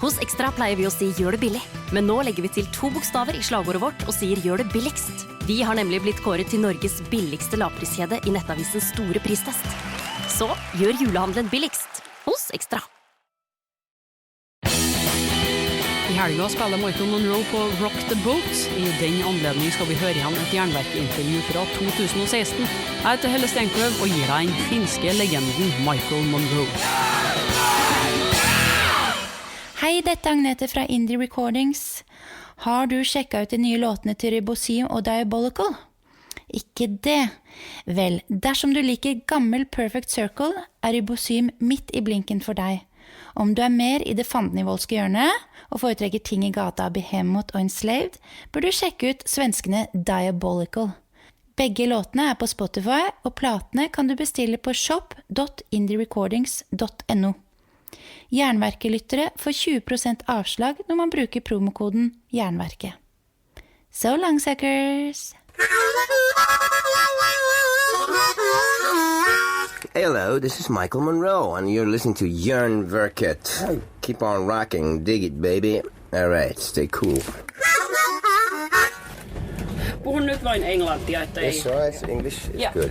Hos Ekstra pleier vi å si gjør det billig, men nå legger vi til 2 bokstaver i slagordet vårt og sier gjør det billigst. Vi har nemlig blitt kåret til Norges billigste lavpriskjede i nettavisens store pristest. Så gjør julehandelen billigst hos Ekstra. I helga spiller Michael Monroe på Rock the Boat. I den anledning skal vi høre igjen et Jernverket-intervju fra 2016. Jeg heter Helle Stenkløv og gir deg den finske legenden Michael Monroe. Hei, dette er Agnete fra Indie Recordings. Har du sjekket ut de nye låtene til Ribosym og Diabolical? Ikke det. Vel, dersom du liker gammel Perfect Circle, er Ribosym midt i blinken for deg. Om du er mer i det fandenivoldske hjørnet, og foretrekker ting i gata av Behemoth og Enslaved, bør du sjekke ut svenskene Diabolical. Begge låtene er på Spotify, og platene kan du bestille på shop.indierecordings.no. Jernverket-lyttere får 20% avslag når man bruker promokoden Jernverket. So long, suckers! Hello, this is Michael Monroe, and you're listening to Jernverket. Keep on rocking, dig it, baby. All right, stay cool. Born ut var in England, That's right, English is good.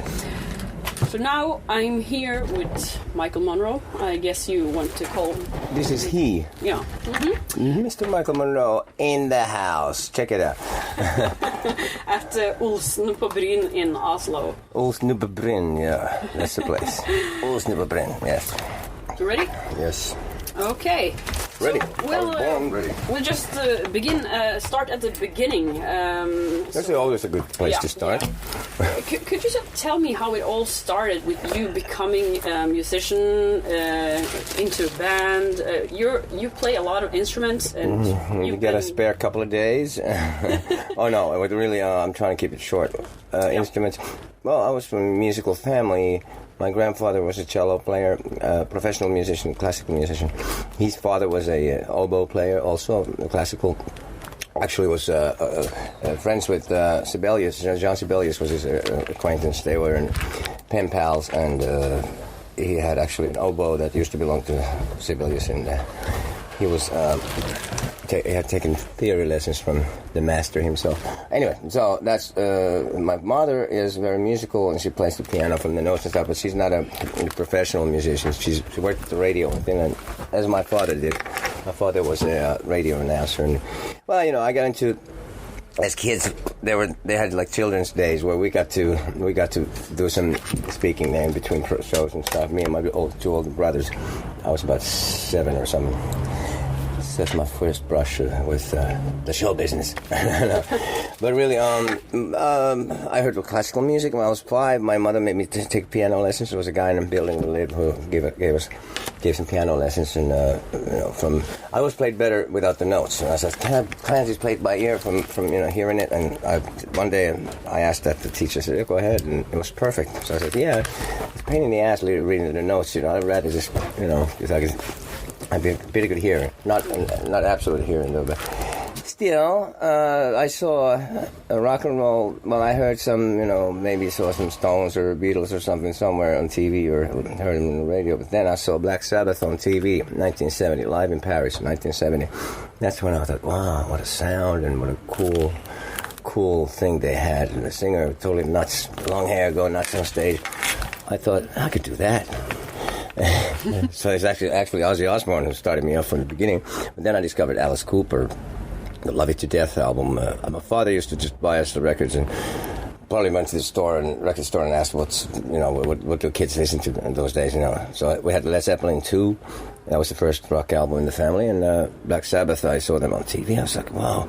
So now I'm here with Michael Monroe. I guess you want to call... This is he. Yeah. Mr. Michael Monroe in the house. Check it out. At Olsen på Bryn in Oslo. Olsen på Bryn, yeah, that's the place. Olsen på Bryn, yes. You ready? Yes. Okay. Ready. So ready. We'll just start at the beginning. That's always a good place to start. Yeah. Could you just tell me how it all started with you becoming a musician, into a band? You play a lot of instruments. And you get a spare couple of days? Oh no, really, I'm trying to keep it short. Instruments. Well, I was from a musical family. My grandfather was a cello player, professional musician, classical musician. His father was a oboe player, also classical. Actually, was friends with Sibelius. John Sibelius was his acquaintance. They were pen pals, and he had actually an oboe that used to belong to Sibelius, and he was he had taken theory lessons from the master himself. Anyway, so that's my mother is very musical, and she plays the piano from the notes and stuff, but she's not a professional musician. She worked at the radio in Finland, as my father did. My father was a radio announcer, and well, I got into, as kids, they had like children's days where we got to do some speaking there in between shows and stuff. Me and my two older brothers. I was about 7 or something. That's my first brush with the show business. But really, I heard classical music when I was 5. My mother made me take piano lessons. There was a guy in a building we lived who gave some piano lessons, and I always played better without the notes. And I said, can I just play it by ear from hearing it? And one day I asked that the teacher. Said, yeah, go ahead, and it was perfect. So I said, yeah, it's a pain in the ass reading the notes. I'd rather just because I could. I'd be pretty good hearing, not absolute hearing though, but still, I saw a rock and roll. Well, I heard some, maybe saw some Stones or Beatles or something somewhere on TV or heard them on the radio. But then I saw Black Sabbath on TV, 1970, live in Paris, 1970. That's when I thought, wow, what a sound and what a cool thing they had. And the singer totally nuts, long hair, going nuts on stage. I thought I could do that. So it's actually Ozzy Osbourne who started me off from the beginning. But then I discovered Alice Cooper, the Love It to Death album. My father used to just buy us the records, and probably went to the record store and asked what do kids listen to in those days, So we had Led Zeppelin 2. That was the first rock album in the family, and Black Sabbath, I saw them on TV. I was like, wow,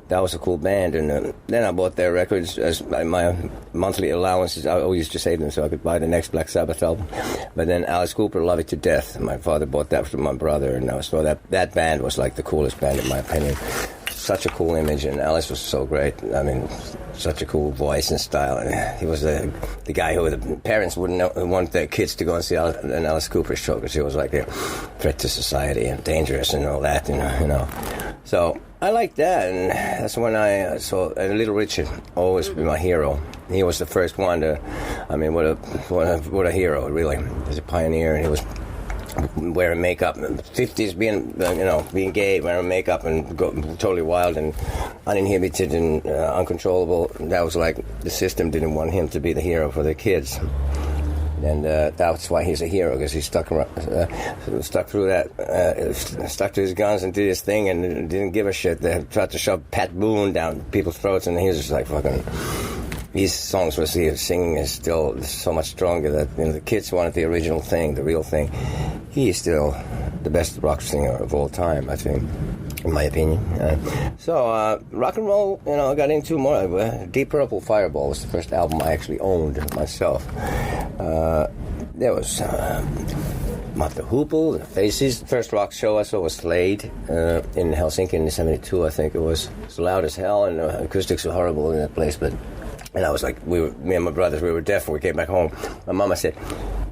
that was a cool band. And then I bought their records as my monthly allowances. I always used to save them so I could buy the next Black Sabbath album. But then Alice Cooper, Love It to Death. My father bought that from my brother, and so that band was like the coolest band in my opinion. Such a cool image, and Alice was so great. I mean, such a cool voice and style. And he was the guy who the parents wouldn't want their kids to go and see an Alice Cooper show because he was like a threat to society and dangerous and all that, So I liked that, and that's when I saw Little Richard always be my hero. He was the first one to, what a hero, really. He was a pioneer, and he was wearing makeup. 50s being gay, wearing makeup and totally wild and uninhibited and uncontrollable. That was like the system didn't want him to be the hero for the kids. And that's why he's a hero, because he stuck through that, stuck to his guns and did his thing and didn't give a shit. They tried to shove Pat Boone down people's throats, and he was just like fucking... These songs was singing is still so much stronger that the kids wanted the original thing, the real thing. He is still the best rock singer of all time, I think, in my opinion. So rock and roll, I got into more. Deep Purple Fireball was the first album I actually owned myself. There was Matti Hupel, the Faces. First rock show I saw was Slade in Helsinki in '72, I think it was. It was loud as hell, and the acoustics were horrible in that place, but... And I was like, me and my brothers, we were deaf when we came back home. My mama said,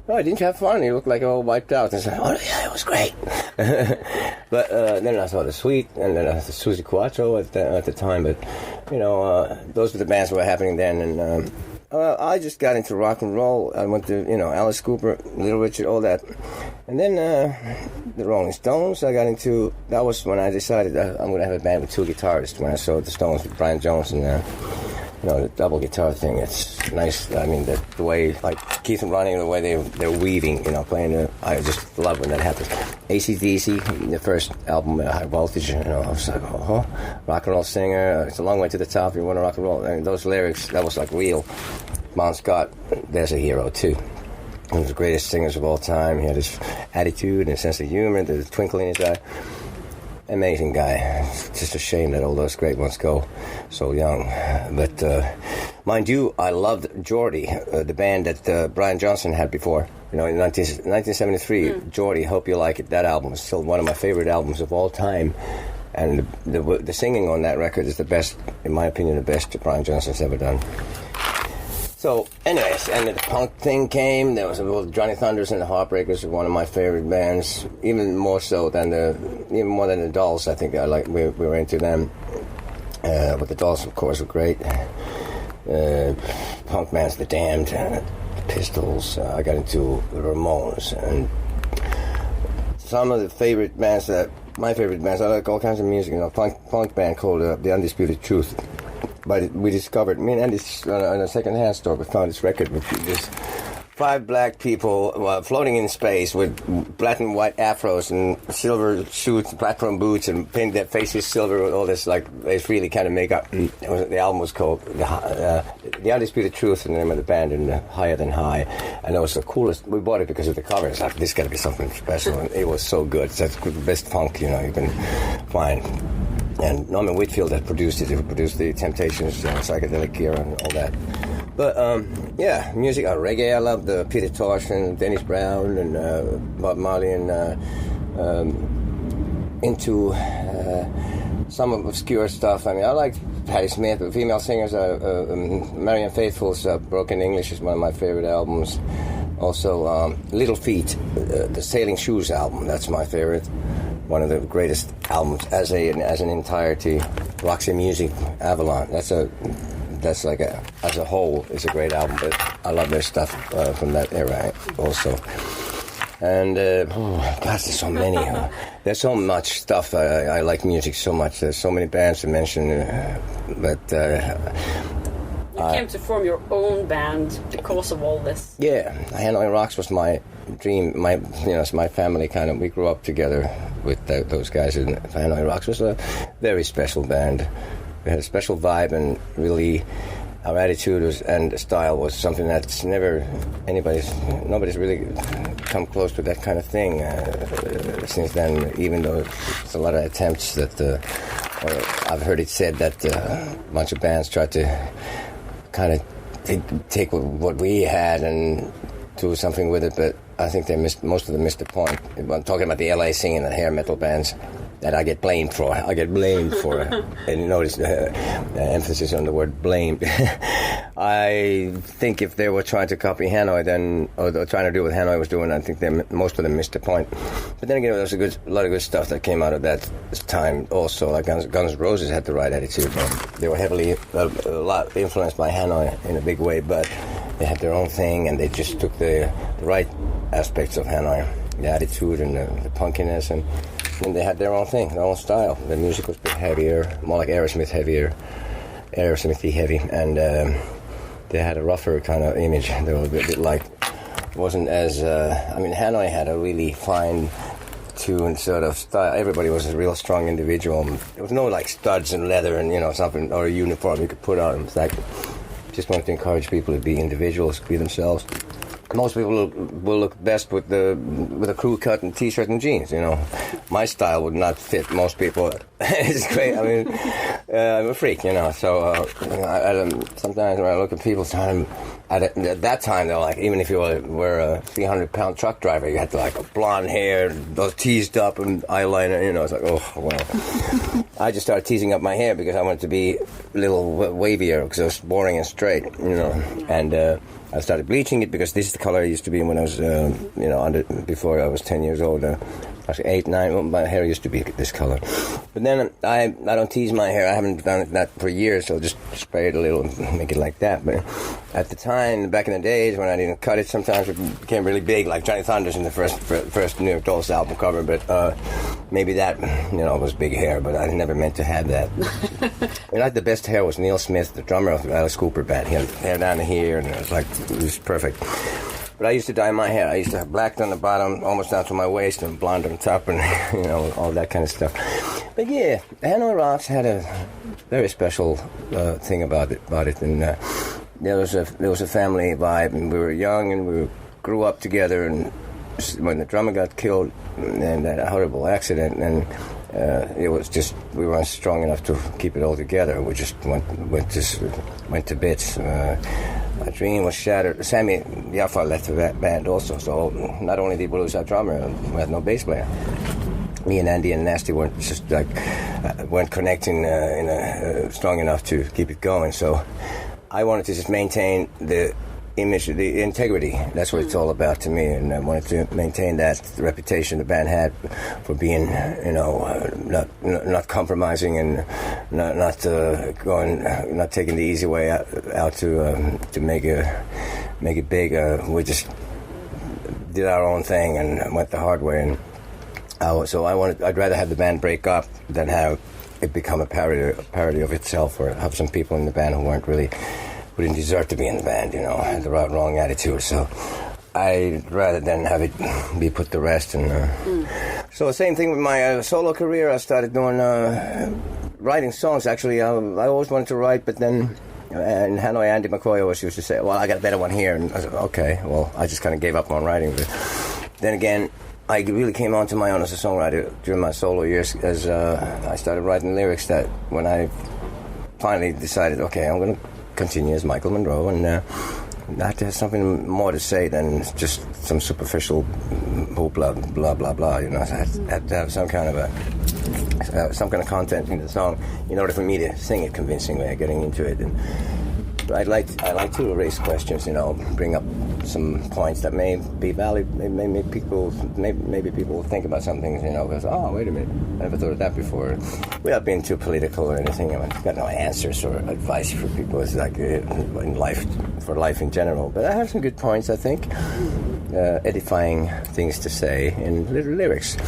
"Oh, didn't you have fun? You looked like all wiped out." And I said, "Oh, yeah, it was great." But then I saw the Sweet, and then the Susie Quattro at the time. But, those were the bands that were happening then. And I just got into rock and roll. I went to, Alice Cooper, Little Richard, all that. And then the Rolling Stones, I got into... That was when I decided that I'm going to have a band with two guitarists, when I saw the Stones with Brian Jones and... the double guitar thing, it's nice. I mean, the way, like, Keith and Ronnie, the way they're weaving, playing, I just love when that happens. AC/DC, the first album, High Voltage, I was like, rock and roll singer, it's a long way to the top, you want to rock and roll. I mean, those lyrics, that was like real. Bon Scott, there's a hero, too. One of the greatest singers of all time. He had his attitude and his sense of humor, the twinkle in his eye. Amazing guy. It's just a shame that all those great ones go so young. But mind you, I loved Geordie, the band that Brian Johnson had before. In 1973, Geordie, Hope You Like It. That album is still one of my favorite albums of all time. And the singing on that record is the best, in my opinion, the best Brian Johnson's ever done. So, anyways, and the punk thing came. There was Johnny Thunders and the Heartbreakers were one of my favorite bands, even more than the Dolls. I think we were into them. But the Dolls, of course, were great. Punk bands, The Damned, the Pistols. I got into the Ramones, and some of the favorite bands my favorite bands. I like all kinds of music. Punk band called The Undisputed Truth. But we discovered, me and Andy, in a second-hand store, we found this record with this 5 black people floating in space with black and white afros and silver suits, platform boots, and painted their faces silver with all this, it's really kind of makeup. The album was called The Undisputed Truth, the name of the band, and Higher Than High. And it was the coolest. We bought it because of the cover. It's like, this got to be something special. And it was so good. That's the best funk, you can find. And Norman Whitfield had produced it. He produced the Temptations, Psychedelic Era, and all that. But, music, reggae, I loved Peter Tosh and Dennis Brown and Bob Marley, and into some obscure stuff. I mean, I liked Patti Smith, the female singers. Marianne Faithfull's Broken English is one of my favorite albums. Also, Little Feat, the Sailing Shoes album, that's my favorite. One of the greatest albums as an entirety. Roxy Music, Avalon. As a whole, it's a great album. But I love their stuff from that era also. And gosh, there's so many. There's so much stuff. I like music so much. There's so many bands to mention. You came to form your own band because of all this. Yeah, Hanoi Rocks was my dream. It's my family kind of. We grew up together with those guys, and Hanoi Rocks was a very special band. We had a special vibe, and really, our attitude and style was something that's nobody's really come close to that kind of thing since then. Even though there's a lot of attempts that, I've heard it said that a bunch of bands tried to kind of take what we had and do something with it, but I think most of them missed the point. I'm talking about the LA scene and hair metal bands that I get blamed for. And you notice the emphasis on the word blamed. I think if they were trying to copy Hanoi, or trying to do what Hanoi was doing, I think most of them missed the point. But then again, there was a lot of good stuff that came out of that time also. Like Guns N' Roses had the right attitude. They were heavily a lot influenced by Hanoi in a big way, but they had their own thing, and they just took the right aspects of Hanoi. the attitude and the punkiness, and they had their own thing, their own style. The music was a bit heavier, more like Aerosmithy heavy, and they had a rougher kind of image. They were a bit like, wasn't as, Hanoi had a really fine tune sort of style. Everybody was a real strong individual. There was no like studs and leather and, something, or a uniform you could put on. It's like, just wanted to encourage people to be individuals, be themselves. Most people will look best with a crew cut and t-shirt and jeans. My style would not fit most people. It's great. I'm a freak. So sometimes when I look at people's time, at that time they're like, even if you were a 300-pound truck driver, you had to like blonde hair, those teased up and eyeliner. It's like, oh well. I just started teasing up my hair because I wanted to be a little wavier because it was boring and straight. And I started bleaching it because this is the color I used to be when I was, before I was 10 years old. Actually, 8, 9, my hair used to be this color. But then I don't tease my hair. I haven't done that for years, so I'll just spray it a little and make it like that. But at the time, back in the days when I didn't cut it, sometimes it became really big, like Johnny Thunders in the first New York Dolls album cover. But maybe that, was big hair, but I never meant to have that. The best hair was Neil Smith, the drummer of Alice Cooper band. He had hair down to here, and it was perfect. But I used to dye my hair. I used to have black on the bottom, almost down to my waist, and blonde on top, and all that kind of stuff. But yeah, Hanoi Rocks had a very special thing about it, and there was a family vibe, and we were young, and we grew up together. And when the drummer got killed in that horrible accident, and it was just we weren't strong enough to keep it all together. We just went to bits. My dream was shattered. Sammy Jaffa left the band also, so not only did we lose our drummer, we had no bass player. Me and Andy and Nasty weren't connecting strong enough to keep it going. So I wanted to just maintain the image, the integrity. That's what it's all about to me, and I wanted to maintain that reputation the band had for being, not compromising and not taking the easy way out to make it big. We just did our own thing and went the hard way. And I'd rather have the band break up than have it become a parody of itself, or have some people in the band who didn't deserve to be in the band, had the wrong attitude. So I'd rather than have it be put to rest. And so the same thing with my solo career. I started doing writing songs. Actually, I always wanted to write, but then in Hanoi, Andy McCoy always used to say, well, I got a better one here. And I said, okay, well, I just kind of gave up on writing. But then again, I really came onto my own as a songwriter during my solo years, as I started writing lyrics that when I finally decided, okay, I'm going to continue as Michael Monroe, and I have to have something more to say than just some superficial blah blah blah blah. I had to have some kind of content in the song in order for me to sing it convincingly, getting into it. And I like to raise questions, bring up some points that may be valid. Maybe people will think about some things, because, oh, wait a minute, I never thought of that before. Without being too political or anything, I've got no answers or advice for people. It's like in life, for life in general. But I have some good points, I think, edifying things to say in little lyrics.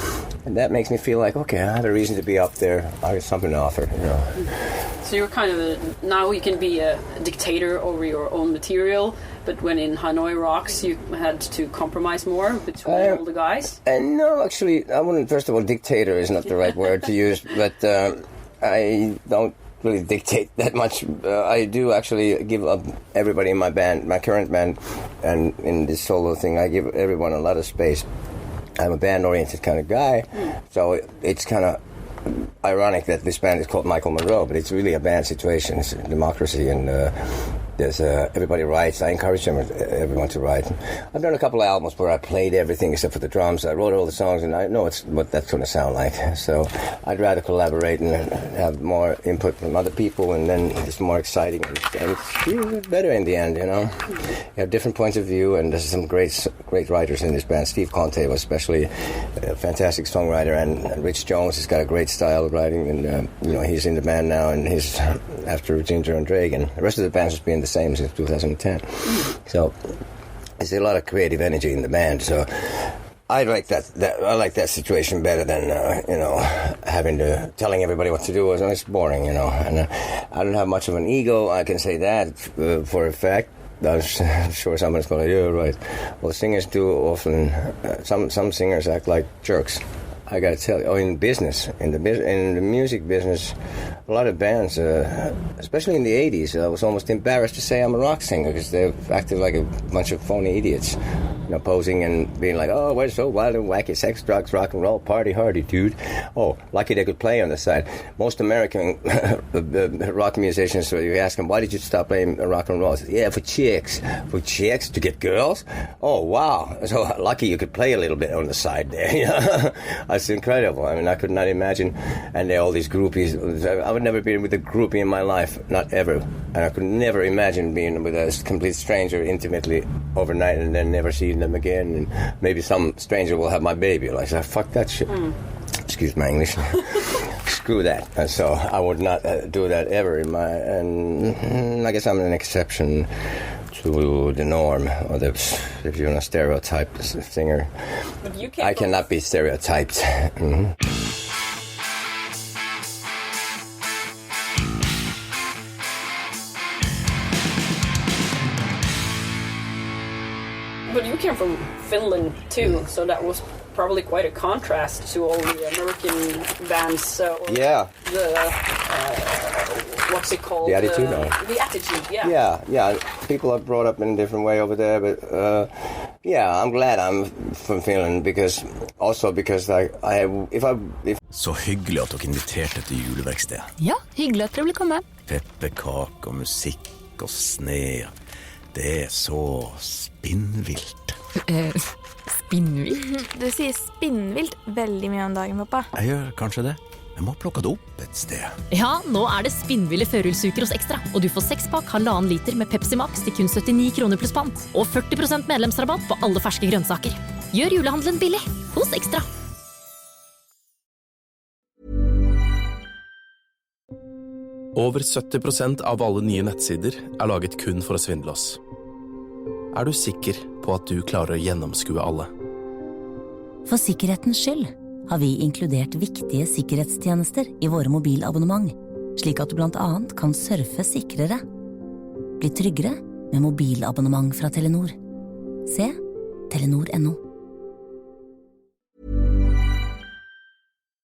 And that makes me feel like, okay, I have a reason to be up there. I have something to offer, So you're kind of now you can be a dictator over your own material, but when in Hanoi Rocks you had to compromise more between all the guys? No, actually, I wouldn't. First of all, dictator is not the right word to use, but I don't really dictate that much. I do actually give up everybody in my band, my current band, and in this solo thing, I give everyone a lot of space. I'm a band-oriented kind of guy, so it's kind of ironic that this band is called Michael Monroe, but it's really a band situation. It's a democracy, and there's everybody writes. I encourage everyone to write. I've done a couple of albums where I played everything except for the drums. I wrote all the songs, and I know what that's going to sound like. So I'd rather collaborate and have more input from other people, and then it's more exciting, and it's better in the end, You have different points of view, and there's some great writers in this band. Steve Conte was especially a fantastic songwriter, and Rich Jones has got a great style of writing, and he's in the band now, and he's after Ginger and Drake, and the rest of the band's just been the same since 2010. So there's a lot of creative energy in the band. So I like that situation better than having to telling everybody what to do. It's boring, and I don't have much of an ego. I can say that for a fact. I'm sure someone's going to, yeah, right. Well, singers do often. Some singers act like jerks. I got to tell you, in the music business, a lot of bands, especially in the 80s, I was almost embarrassed to say I'm a rock singer because they acted like a bunch of phony idiots, posing and being like, oh, we're so wild and wacky, sex, drugs, rock and roll, party hardy, dude. Oh, lucky they could play on the side. Most American rock musicians, so you ask them, why did you stop playing rock and roll? Say, yeah, for chicks. For chicks? To get girls? Oh, wow. So lucky you could play a little bit on the side there. That's incredible. I mean, I could not imagine. And there are all these groupies. I would never be with a groupie in my life, not ever. And I could never imagine being with a complete stranger intimately overnight and then never seeing them again. And maybe some stranger will have my baby. Like, fuck that shit. Excuse my English. Screw that. And so I would not do that ever in my. And I guess I'm an exception to the norm, or if you're a stereotype singer. But you can't. I cannot be stereotyped. Mm-hmm. But you came from Finland too, so that was probably quite a contrast to all the American bands. Yeah. What's it called? The attitude? The attitude, yeah. Yeah. People are brought up in a different way over there, but I'm glad I'm from Finland because Så hyggelig at dere inviterte til juleverksted. Ja, hyggelig at dere vil komme. Pepperkake og musikk og sne. Det så spinnvilt. Spinnvilt? Du sier spinnvilt veldig mye om dagen, pappa. Jeg gjør kanskje det. Jeg må plukke det opp et sted. Ja, nå det spinnville førjulsuker hos Ekstra, og du får 6-pakk 1,5 liter med Pepsi Max til kun 79 kroner pluss pant, og 40% medlemsrabatt på alle ferske grønnsaker. Gjør julehandelen billig hos Ekstra. Over 70% av alle nye nettsider laget kun for å svindle oss. Du sikker på at du klarer å gjennomskue alle? For sikkerhetens skyld har vi inkludert viktige sikkerhetstjenester i våre mobilabonnement, slik at du blant annet kan surfe sikrere. Bli tryggere med mobilabonnement fra Telenor. Se telenor.no.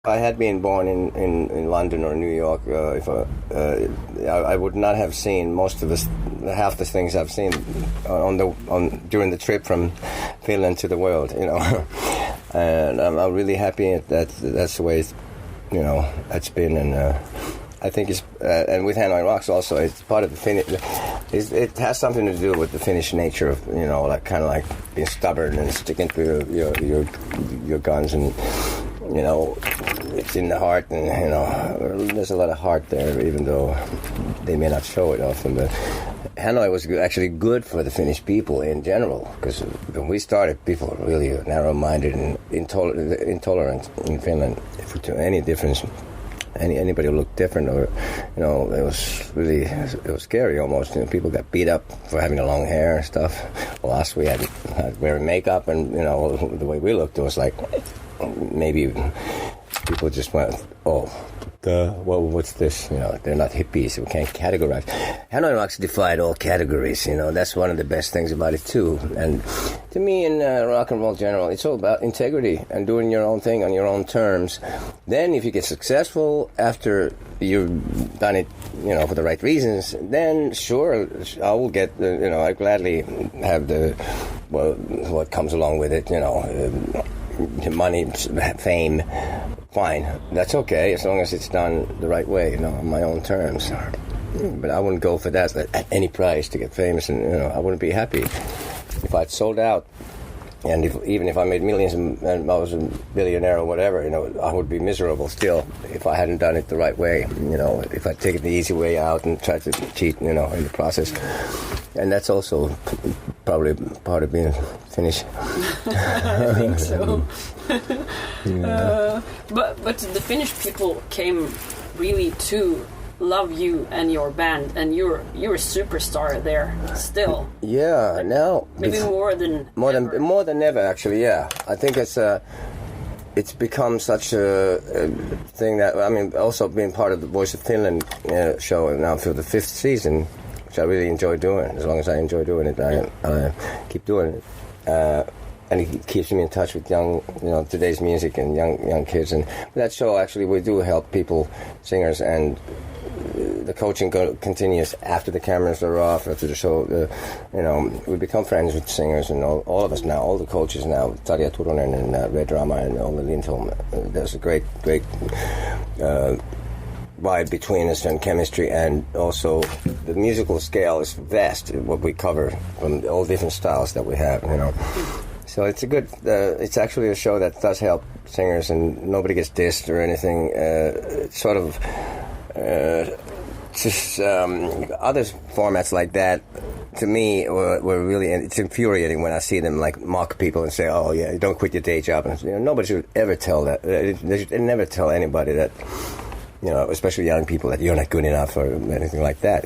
I had been born in London or New York, I would not have seen half the things I've seen during the trip from Finland to the world, And I'm really happy that's the way it's been, and I think it's and with Hanoi Rocks also, it's part of the Finnish. It has something to do with the Finnish nature of like kind of like being stubborn and sticking to your guns, and it's in the heart, and there's a lot of heart there, even though they may not show it often. But Hanoi was actually good for the Finnish people in general, because when we started, people were really narrow-minded and intolerant in Finland to any difference. Anybody who looked different, or it was scary almost. People got beat up for having the long hair and stuff. Well, us, we had wearing makeup, and the way we looked, it was like maybe people just went, oh, what's this? They're not hippies. We can't categorize. Hanoi Rocks defied all categories. That's one of the best things about it too. And to me, in rock and roll in general, it's all about integrity and doing your own thing on your own terms. Then, if you get successful after you've done it, for the right reasons, then sure, I will get. I gladly have what comes along with it. Money, fame. Fine, that's okay as long as it's done the right way, on my own terms. But I wouldn't go for that at any price to get famous, and I wouldn't be happy if I'd sold out. And even if I made millions and I was a billionaire or whatever, I would be miserable still if I hadn't done it the right way. If I'd taken the easy way out and tried to cheat, in the process. And that's also probably part of being Finnish. I think so. But the Finnish people came really to love you and your band, and you're a superstar there still. Yeah, now maybe more than ever. Actually, yeah. I think it's become such a thing that, I mean, also being part of the Voice of Finland show now for the 5th season, which I really enjoy doing. As long as I enjoy doing it, I keep doing it. And it keeps me in touch with young, today's music and young kids. And with that show, actually, we do help people, singers, and the coaching continues after the cameras are off, after the show. We become friends with singers and all of us now, all the coaches now, Tarja Turunen and Red Rama and Olli Lindholm. There's a great vibe between us and chemistry, and also the musical scale is vast, what we cover from all different styles that we have, So it's a good, it's actually a show that does help singers, and nobody gets dissed or anything. Sort of, other formats like that, to me, were really, it's infuriating when I see them like mock people and say, oh yeah, don't quit your day job. And, nobody should ever tell that. They should never tell anybody that, especially young people, that you're not good enough or anything like that,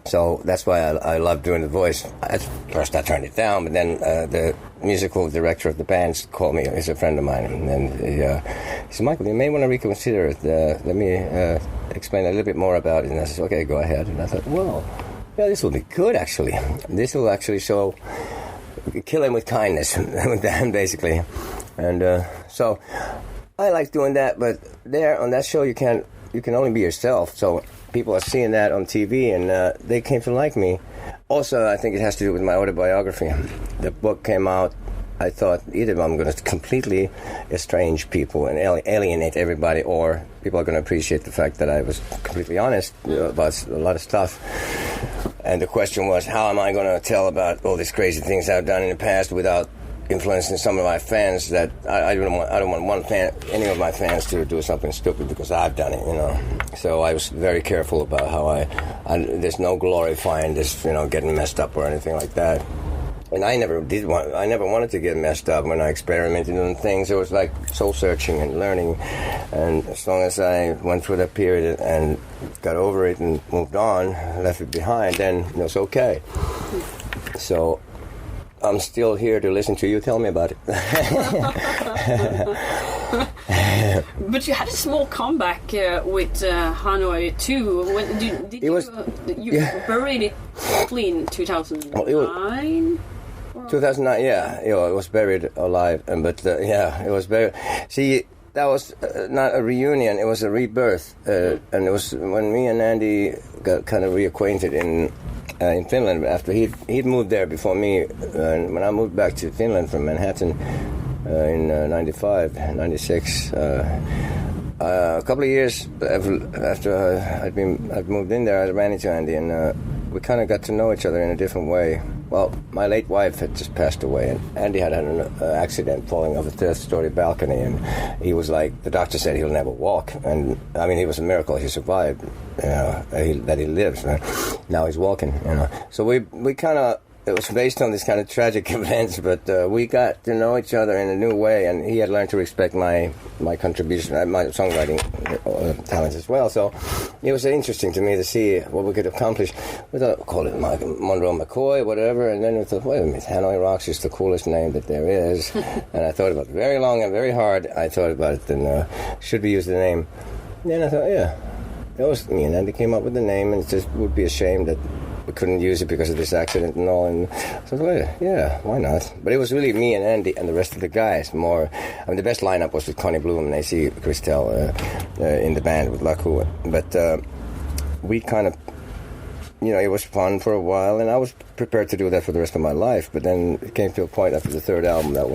So that's why I love doing The Voice. At first I turned it down, but then the musical director of the band called me. He's a friend of mine, and he said, Michael, you may want to reconsider it. Let me explain a little bit more about it. And I said, okay, go ahead. And I thought, well, yeah, this will be good, actually. This will actually show, kill him with kindness, with them, basically. And so I like doing that, but there on that show you can only be yourself. So people are seeing that on TV, and they came to like me. Also, I think it has to do with my autobiography. The book came out. I thought either I'm going to completely estrange people and alienate everybody, or people are going to appreciate the fact that I was completely honest about a lot of stuff. And the question was, how am I going to tell about all these crazy things I've done in the past without influencing some of my fans? That I don't want any of my fans to do something stupid because I've done it, So I was very careful about how there's no glorifying this, getting messed up or anything like that. And I never wanted to get messed up when I experimented on things. It was like soul searching and learning. And as long as I went through that period and got over it and moved on, left it behind, then it was okay. So I'm still here to listen to you. Tell me about it. But you had a small comeback with Hanoi too. When you buried it clean 2009? 2009, yeah. It was buried alive, but it was buried. See, that was not a reunion; it was a rebirth, and it was when me and Andy got kind of reacquainted in Finland after he'd moved there before me, and when I moved back to Finland from Manhattan in 95, 96, a couple of years after I'd moved in there, I ran into Andy, and we kind of got to know each other in a different way. Well, my late wife had just passed away, and Andy had an accident falling off a third-story balcony, and he was like, the doctor said he'll never walk, and I mean, it was a miracle he survived, that he lives. Right? Now he's walking, So we kind of, it was based on this kind of tragic events, but we got to know each other in a new way, and he had learned to respect my contribution, my songwriting talents as well. So it was interesting to me to see what we could accomplish. We thought, call it Monroe McCoy, whatever, and then we thought, wait a minute, Hanoi Rocks is the coolest name that there is. And I thought about it very long and very hard. I thought about it, and should we use the name? And then I thought, yeah, it was me and Andy came up with the name, and it just would be a shame that we couldn't use it because of this accident and all, and so I thought, yeah, why not? But it was really me and Andy and the rest of the guys more. I mean, the best lineup was with Connie Bloom and AC Christel in the band with Laku, but we kind of, it was fun for a while, and I was prepared to do that for the rest of my life, but then it came to a point after the third album that it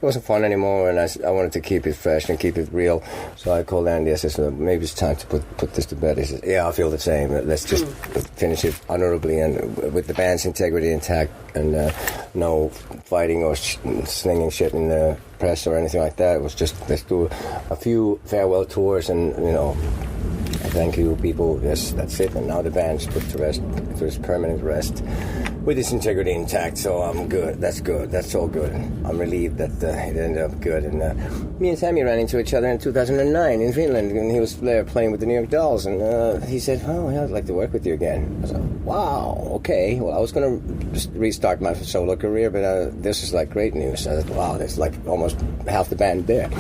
wasn't fun anymore, and I wanted to keep it fresh and keep it real, so I called Andy. I said, maybe it's time to put this to bed. He said, yeah, I feel the same. Let's just finish it honorably and with the band's integrity intact, and no fighting or slinging shit in the press or anything like that. It was just, let's do a few farewell tours and, thank you, people. Yes, that's it. And now the band's put to rest, to its permanent rest. with his integrity intact, so I'm good. That's good. That's all good. I'm relieved that it ended up good. And me and Sammy ran into each other in 2009 in Finland, and he was there playing with the New York Dolls, and he said, "Oh, yeah, I'd like to work with you again." I was like, "Wow, okay." Well, I was going to restart my solo career, but this is like great news. I said, "Wow, there's like almost half the band there."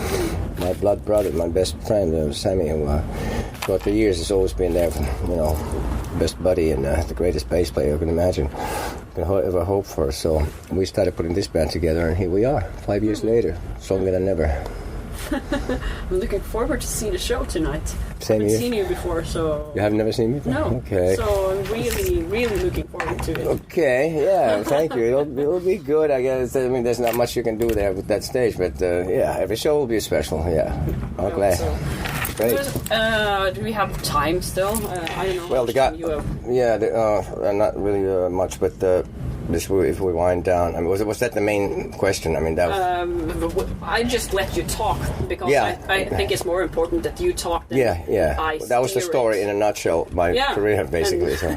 My blood brother, my best friend, Sammy, who throughout the years has always been there, best buddy and the greatest bass player you can imagine, can ever hope for. So we started putting this band together, and here we are, 5 years later, stronger than ever. I'm looking forward to see the show tonight. Same I haven't here. seen you before, so... You have never seen me? No. Okay. So I'm really, really looking forward to it. Okay, yeah, thank you. It'll be good, I guess. I mean, there's not much you can do there with that stage, but yeah, every show will be special, yeah. I'm glad. So. Great. Do we have time still? I don't know. Well, the guy... not really much, but... if we wind down, I mean, was that the main question? I mean, that was... I just let you talk because I think it's more important that you talk than I that was the story in a nutshell, my career, basically. So.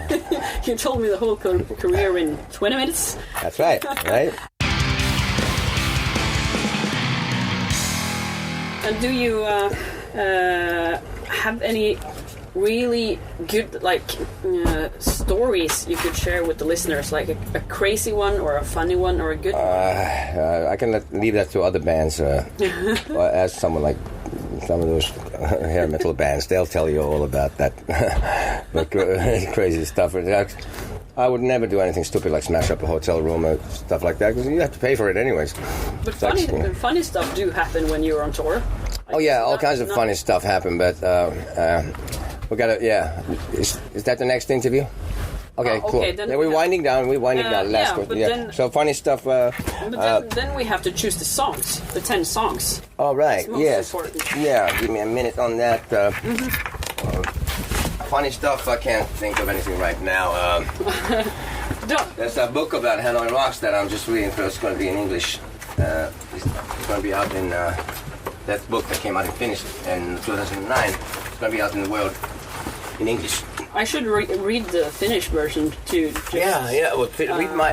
You told me the whole career in 20 minutes. That's right, right? And do you have any really good stories you could share with the listeners, like a crazy one or a funny one or a good one? I can leave that to other bands. As someone like some of those hair metal bands, they'll tell you all about that crazy stuff. I would never do anything stupid like smash up a hotel room or stuff like that, because you have to pay for it anyways. But funny stuff do happen when you're on tour. All kinds of funny stuff happen, but we gotta, Is that the next interview? Okay, cool. Okay, then we're winding down. Last one. Then, so funny stuff. But then we have to choose the songs, the 10 songs. All right. Yes. Important. Yeah. Give me a minute on that. Funny stuff. I can't think of anything right now. There's a book about Hanoi Rocks that I'm just reading. It's going to be in English. It's going to be out in that book that came out in Finnish in 2009. It's going to be out in the world in English. I should read the Finnish version too. Well,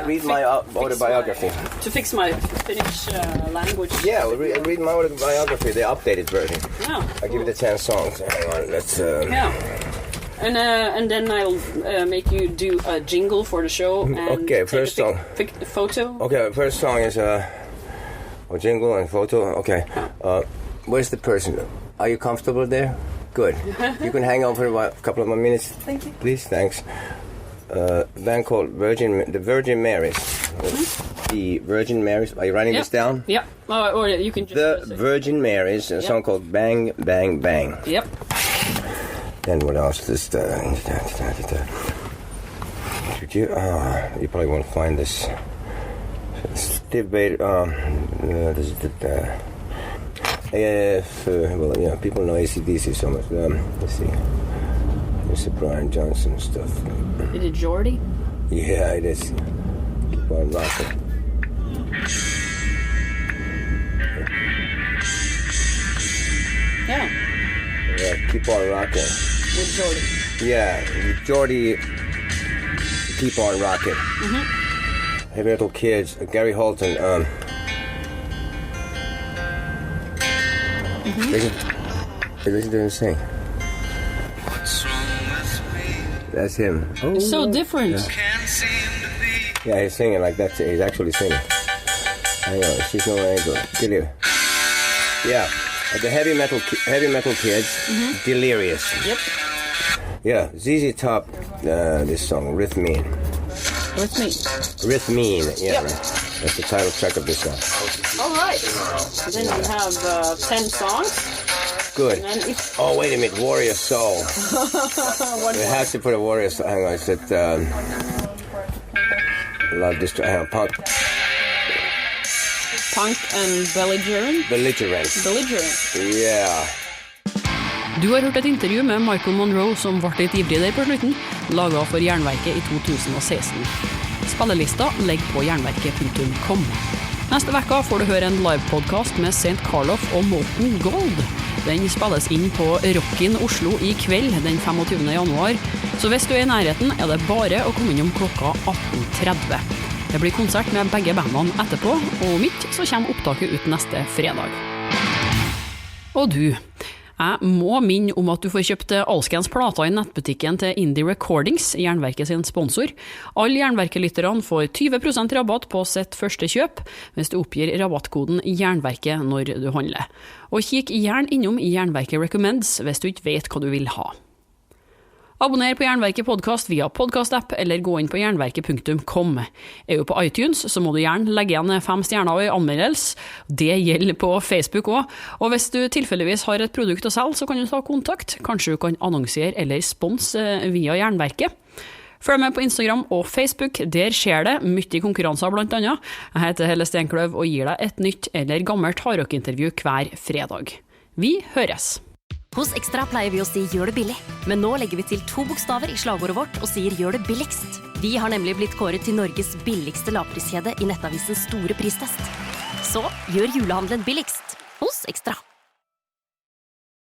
read my autobiography. To fix my Finnish language. Yeah, read my autobiography, the updated version. Yeah. I'll give you the 10 songs. Hang on, let's... And then I'll make you do a jingle for the show. And okay, first song. Photo. Okay, first song is a jingle and photo. Okay. Where's the person? Are you comfortable there? Good. You can hang on for a couple of more minutes. Thank you. Please, thanks. A band called the Virgin Marys. The Virgin Marys. Are you writing this down? Yeah. Or you can just... The Virgin Marys, a song called Bang, Bang, Bang. Yep. Then what else? You probably won't find this. Steve Bader. People know AC/DC so much. Let's see. There's the Brian Johnson stuff. Is it Geordie? Yeah, it is. Keep on rocking. Yeah. Yeah, keep on rocking. With Geordie. Yeah, Geordie. Keep on rocking. Heavy Metal Kids. Gary Holton. Listen to him sing. That's him. Oh, It's so different. Yeah, he's singing like that. He's actually singing. Hang on, she's no angle. Yeah, the heavy metal kids, Delirious. Yep. Yeah, ZZ Top. This song, Rhythmine. Rhythmine. Yeah, Yep. right. That's the title track of this song. All right. Then we have 10 songs. Good. And Oh, wait a minute, Warrior Soul. We have to put a Warrior Soul. Hang on, it's at Love Punk. Punk and Belligerent. Yeah. Du har hørt et intervju med Michael Monroe som ble litt ivrig der på slutten, laget for Jernverket i 2016. Spillelista ligger på jernverket.com. Neste vekka får du høre en livepodcast med St. Karloff og Molten Gold. Den spilles inn på Rocken Oslo I kveld den 25. januar, så hvis du I nærheten det bare å komme innom klokka 18.30. Det blir konsert med begge bandene etterpå, og om ikke så kommer opptaket ut neste fredag. Og du, jeg må minne om at du får kjøpt alskens plater I nettbutikken til Indie Recordings, Jernverket sin sponsor. Alle Jernverket-lytterne får 20% rabatt på sitt første kjøp, hvis du oppgir rabattkoden Jernverket når du handler. Og kikk gjerne innom Jernverket Recommends hvis du ikke vet hva du vil ha. Abonner på Jernverket podcast via podcast-app eller gå inn på jernverket.com. Du på iTunes, så må du gjerne legge igjen 5 stjerner I anmeldelse. Det gjelder på Facebook også. Og hvis du tilfeldigvis har et produkt å selge, så kan du ta kontakt. Kanskje du kan annonsere eller sponse via Jernverket. Følg med på Instagram og Facebook, der skjer det mye konkurranser blant annet. Jeg heter Helle Stenkløv og gir deg et nytt eller gammelt hardrockintervju hver fredag. Vi høres! Hos Ekstra pleier vi å si gjør det billig, men nå legger vi til 2 bokstaver I slagordet vårt og sier gjør det billigst. Vi har nemlig blitt kåret til Norges billigste lavpriskjede I nettavisens store pristest. Så gjør julehandelen billigst hos Ekstra.